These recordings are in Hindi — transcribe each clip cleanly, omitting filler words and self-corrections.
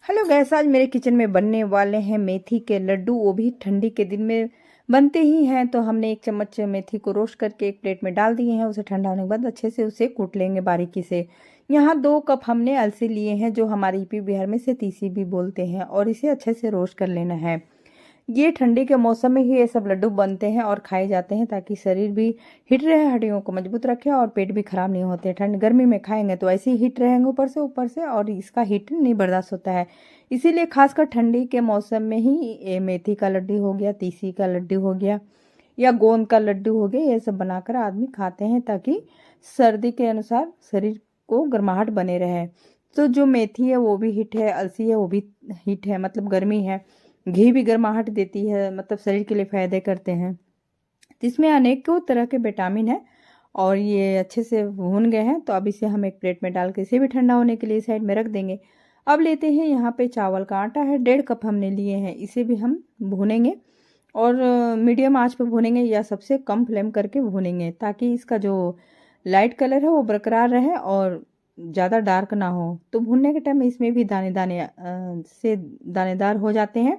हेलो गैस, आज मेरे किचन में बनने वाले हैं मेथी के लड्डू। वो भी ठंडी के दिन में बनते ही हैं। तो हमने 1 चम्मच मेथी को रोस्ट करके एक प्लेट में डाल दिए हैं। उसे ठंडा होने के बाद अच्छे से उसे कूट लेंगे बारीकी से। यहाँ 2 कप हमने अलसी लिए हैं, जो हमारे यूपी बिहार में से तीसी भी बोलते हैं, और इसे अच्छे से रोस्ट कर लेना है। ये ठंडी के मौसम में ही ये सब लड्डू बनते हैं और खाए जाते हैं, ताकि शरीर भी हिट रहे, हड्डियों को मजबूत रखे और पेट भी खराब नहीं होते। ठंड गर्मी में खाएंगे तो ऐसे ही हिट रहेंगे ऊपर से, और इसका हिट नहीं बर्दाश्त होता है। इसीलिए खासकर ठंडी के मौसम में ही ये मेथी का लड्डू हो गया, तीसी का लड्डू हो गया, या गोंद का लड्डू हो गया, ये सब बनाकर आदमी खाते हैं, ताकि सर्दी के अनुसार शरीर को गर्माहट बने रहे। तो जो मेथी है वो भी हिट है, अलसी है वो भी हिट है, मतलब गर्मी है। घी भी गर्माहट देती है, मतलब शरीर के लिए फायदे करते हैं। तो इसमें अनेकों तरह के विटामिन है। और ये अच्छे से भून गए हैं, तो अब इसे हम एक प्लेट में डाल के इसे भी ठंडा होने के लिए साइड में रख देंगे। अब लेते हैं, यहाँ पे चावल का आटा है, 1.5 कप हमने लिए हैं। इसे भी हम भूनेंगे, और मीडियम आंच पे भूनेंगे, या सबसे कम फ्लेम करके भूनेंगे, ताकि इसका जो लाइट कलर है वो बरकरार रहे और ज़्यादा डार्क ना हो। तो भूनने के टाइम में इसमें भी दाने दाने से दानेदार हो जाते हैं।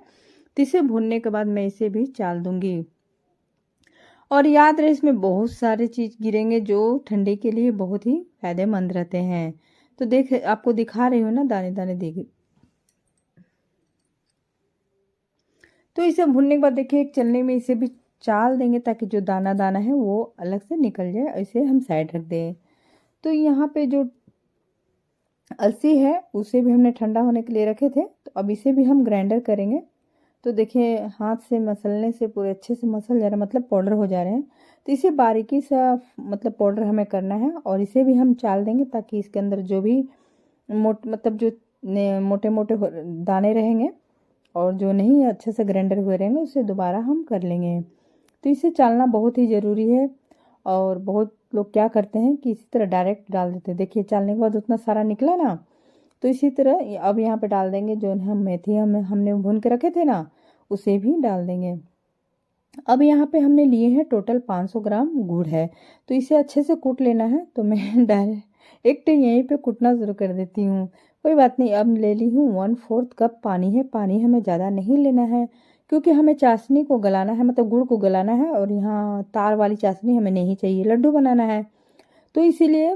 तो इसे भूनने के बाद मैं इसे भी चाल दूंगी। और याद रहे, इसमें बहुत सारे चीज़ गिरेंगे जो ठंडी के लिए बहुत ही फायदेमंद रहते हैं। तो देख, आपको दिखा रही हूँ ना, दाने दाने देगी। तो इसे भूनने के बाद देखिए, एक चलनी में इसे भी चाल देंगे, ताकि जो दाना दाना है वो अलग से निकल जाए। इसे हम साइड रख दें। तो यहाँ पे जो अलसी है उसे भी हमने ठंडा होने के लिए रखे थे, तो अब इसे भी हम ग्राइंडर करेंगे। तो देखिए, हाथ से मसलने से पूरे अच्छे से मसल जा रहा है, मतलब पाउडर हो जा रहे हैं। तो इसे बारीकी सा मतलब पाउडर हमें करना है, और इसे भी हम चाल देंगे, ताकि इसके अंदर जो भी मतलब जो मोटे मोटे दाने रहेंगे, और जो नहीं अच्छे से ग्राइंडर हुए रहेंगे, उसे दोबारा हम कर लेंगे। तो इसे चालना बहुत ही ज़रूरी है। और बहुत लोग क्या करते हैं कि इसी तरह डायरेक्ट डाल देते हैं। देखिए, चालने के बाद उतना सारा निकला ना। तो इसी तरह अब यहाँ पे डाल देंगे, जो हम मेथी हमने भून के रखे थे ना, उसे भी डाल देंगे। अब यहाँ पे हमने लिए हैं टोटल 500 ग्राम गुड़ है। तो इसे अच्छे से कूट लेना है। तो मैं डायरेक्ट यहीं पे कूटना शुरू कर देती हूँ। कोई बात नहीं। अब ले ली हूँ 1/4 कप पानी है। पानी हमें ज़्यादा नहीं लेना है, क्योंकि हमें चाशनी को गलाना है, मतलब गुड़ को गलाना है। और यहाँ तार वाली चाशनी हमें नहीं चाहिए, लड्डू बनाना है। तो इसीलिए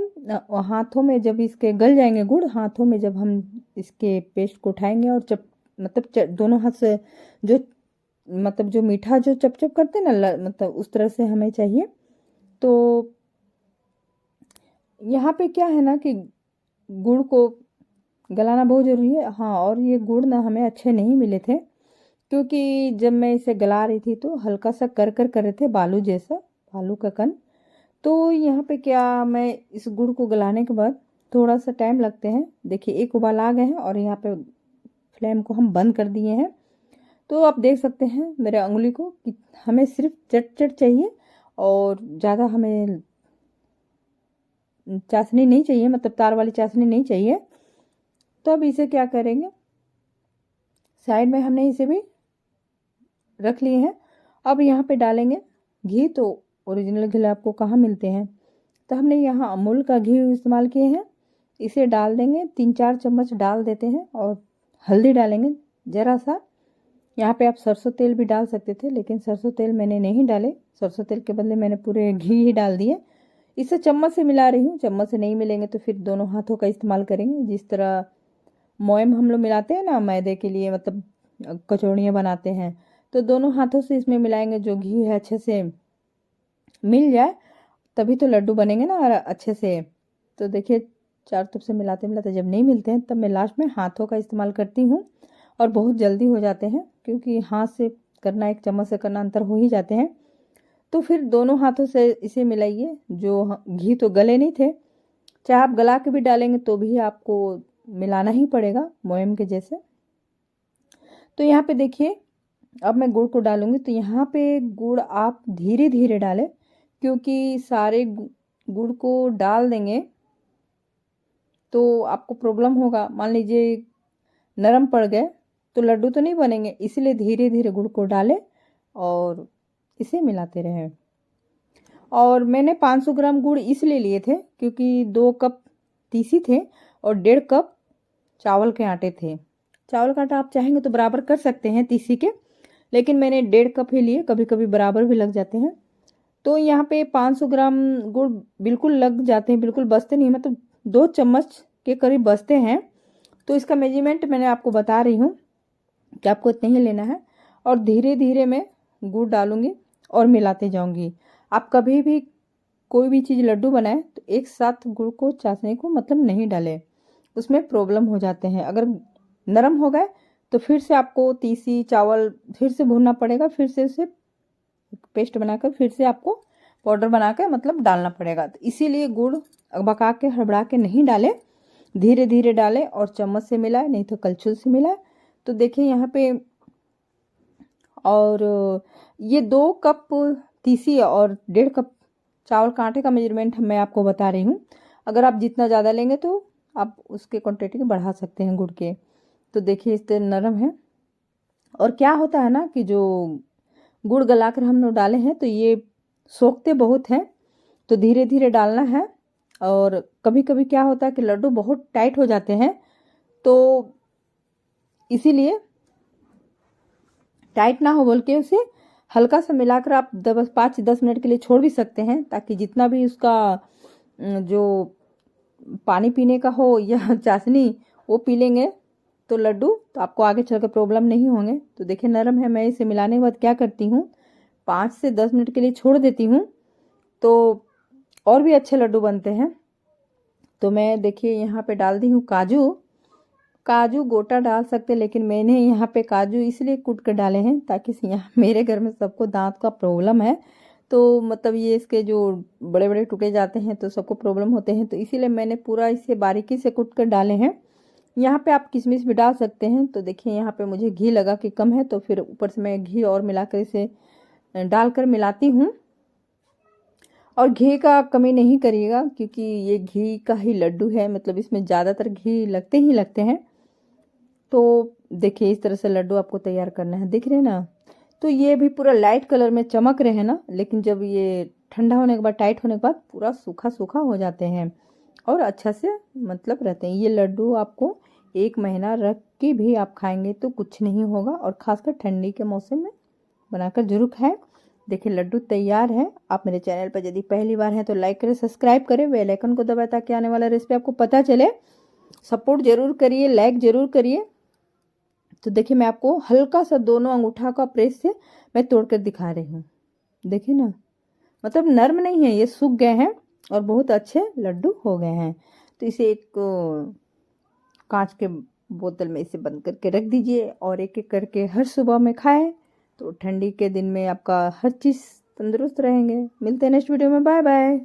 हाथों में जब इसके गल जाएंगे गुड़, हाथों में जब हम इसके पेस्ट को उठाएंगे, और दोनों हाथ से जो मतलब जो मीठा जो चप चप करते हैं ना, मतलब उस तरह से हमें चाहिए। तो यहाँ पे क्या है ना कि गुड़ को गलाना बहुत ज़रूरी है। हाँ, और ये गुड़ ना हमें अच्छे नहीं मिले थे, क्योंकि जब मैं इसे गला रही थी तो हल्का सा कर कर कर रहे थे, बालू जैसा, बालू का कण। तो यहाँ पे क्या, मैं इस गुड़ को गलाने के बाद थोड़ा सा टाइम लगते हैं। देखिए, एक उबाल आ गए हैं, और यहाँ पे फ्लेम को हम बंद कर दिए हैं। तो आप देख सकते हैं मेरे उंगली को कि हमें सिर्फ चट चट चाहिए, और ज़्यादा हमें चाशनी नहीं चाहिए, मतलब तार वाली चाशनी नहीं चाहिए। तो अब इसे क्या करेंगे, साइड में हमने इसे भी रख लिए हैं। अब यहाँ पे डालेंगे घी। तो ओरिजिनल घी आपको कहाँ मिलते हैं, तो हमने यहाँ अमूल का घी इस्तेमाल किए हैं। इसे डाल देंगे, 3-4 चम्मच डाल देते हैं। और हल्दी डालेंगे ज़रा सा। यहाँ पे आप सरसों तेल भी डाल सकते थे, लेकिन सरसों तेल मैंने नहीं डाले। सरसों तेल के बदले मैंने पूरे घी ही डाल दिए। इसे चम्मच से मिला रही हूँ। चम्मच से नहीं मिलेंगे तो फिर दोनों हाथों का इस्तेमाल करेंगे। जिस तरह मोयम हम लोग मिलाते हैं ना मैदे के लिए, मतलब कचौड़ियाँ बनाते हैं, तो दोनों हाथों से इसमें मिलाएंगे। जो घी है अच्छे से मिल जाए, तभी तो लड्डू बनेंगे ना अच्छे से। तो देखिए, चार तरफ से मिलाते मिलाते जब नहीं मिलते हैं, तब मैं लास्ट में हाथों का इस्तेमाल करती हूँ। और बहुत जल्दी हो जाते हैं, क्योंकि हाथ से करना, एक चम्मच से करना, अंतर हो ही जाते हैं। तो फिर दोनों हाथों से इसे मिलाइए। जो घी तो गले नहीं थे, चाहे आप गला के भी डालेंगे तो भी आपको मिलाना ही पड़ेगा, मोयम के जैसे। तो यहाँ पे देखिए, अब मैं गुड़ को डालूंगी। तो यहाँ पे गुड़ आप धीरे धीरे डालें, क्योंकि सारे गुड़ को डाल देंगे तो आपको प्रॉब्लम होगा। मान लीजिए नरम पड़ गए तो लड्डू तो नहीं बनेंगे। इसलिए धीरे धीरे गुड़ को डालें और इसे मिलाते रहें। और मैंने 500 ग्राम गुड़ इसलिए लिए थे, क्योंकि 2 कप तीसी थे और 1.5 कप चावल के आटे थे। चावल का आटा आप चाहेंगे तो बराबर कर सकते हैं तीसी के, लेकिन मैंने 1.5 कप ही लिए, कभी कभी बराबर भी लग जाते हैं। तो यहाँ पे 500 ग्राम गुड़ बिल्कुल लग जाते हैं, बिल्कुल बचते नहीं, मतलब 2 चम्मच के करीब बचते हैं। तो इसका मेजरमेंट मैंने आपको बता रही हूँ कि आपको इतना ही लेना है। और धीरे धीरे मैं गुड़ डालूंगी और मिलाते जाऊंगी। आप कभी भी कोई भी चीज़ लड्डू बनाए तो एक साथ गुड़ को चाशनी को मतलब नहीं डालें, उसमें प्रॉब्लम हो जाते हैं। अगर नरम हो गए तो फिर से आपको तीसी चावल फिर से भूनना पड़ेगा, फिर से उसे पेस्ट बनाकर फिर से आपको पाउडर बनाकर मतलब डालना पड़ेगा। तो इसीलिए गुड़ अकबका के हड़बड़ा के नहीं डालें, धीरे धीरे डालें और चम्मच से मिलाएं, नहीं तो कलछुल से मिलाएं। तो देखिए यहाँ पे, और ये 2 कप तीसी और 1.5 कप चावल का आटे का मेजरमेंट मैं आपको बता रही हूँ। अगर आप जितना ज़्यादा लेंगे तो आप उसके क्वांटिटी बढ़ा सकते हैं गुड़ के। तो देखिए इस तरह नरम है। और क्या होता है ना कि जो गुड़ गलाकर हम लोग डाले हैं तो ये सोखते बहुत हैं, तो धीरे धीरे डालना है। और कभी कभी क्या होता है कि लड्डू बहुत टाइट हो जाते हैं, तो इसीलिए टाइट ना हो बोल के उसे हल्का सा मिलाकर आप 5-10 मिनट के लिए छोड़ भी सकते हैं, ताकि जितना भी उसका जो पानी पीने का हो या चाशनी वो पी लेंगे तो लड्डू, तो आपको आगे चलकर प्रॉब्लम नहीं होंगे। तो देखिए नरम है। मैं इसे मिलाने के बाद क्या करती हूँ, 5 से 10 मिनट के लिए छोड़ देती हूँ, तो और भी अच्छे लड्डू बनते हैं। तो मैं देखिए यहाँ पे डाल दी हूँ काजू। काजू गोटा डाल सकते, लेकिन मैंने यहाँ पे काजू इसलिए कूट कर डाले हैं ताकि यहाँ मेरे घर में सबको दांत का प्रॉब्लम है, तो मतलब ये इसके जो बड़े बड़े टुके जाते हैं तो सबको प्रॉब्लम होते हैं, तो इसीलिए मैंने पूरा इसे बारीकी से कूट कर डाले हैं। यहाँ पे आप किशमिश भी डाल सकते हैं। तो देखिए यहाँ पे मुझे घी लगा कि कम है, तो फिर ऊपर से मैं घी और मिलाकर इसे डालकर मिलाती हूँ। और घी का कमी नहीं करिएगा, क्योंकि ये घी का ही लड्डू है, मतलब इसमें ज़्यादातर घी लगते ही लगते हैं। तो देखिए इस तरह से लड्डू आपको तैयार करना है, दिख रहे हैं ना। तो ये भी पूरा लाइट कलर में चमक रहे हैं ना, लेकिन जब ये ठंडा होने के बाद, टाइट होने के बाद पूरा सूखा सूखा हो जाते हैं और अच्छा से मतलब रहते हैं। ये लड्डू आपको 1 महीना रख के भी आप खाएंगे तो कुछ नहीं होगा, और खासकर ठंडी के मौसम में बनाकर जरूर खाएं। देखिए लड्डू तैयार है। आप मेरे चैनल पर यदि पहली बार हैं तो लाइक करें, सब्सक्राइब करें, बेल आइकन को दबाएं ताकि आने वाला रेसिपी आपको पता चले। सपोर्ट जरूर करिए, लाइक जरूर करिए। तो देखिए मैं आपको हल्का सा दोनों अंगूठा का प्रेस से मैं तोड़कर दिखा रही हूँ। देखिए ना, मतलब नर्म नहीं है, ये सूख गए हैं और बहुत अच्छे लड्डू हो गए हैं। तो इसे एक कांच के बोतल में इसे बंद करके रख दीजिए और एक एक करके हर सुबह में खाएं, तो ठंडी के दिन में आपका हर चीज़ तंदुरुस्त रहेंगे। मिलते हैं नेक्स्ट वीडियो में, बाय बाय।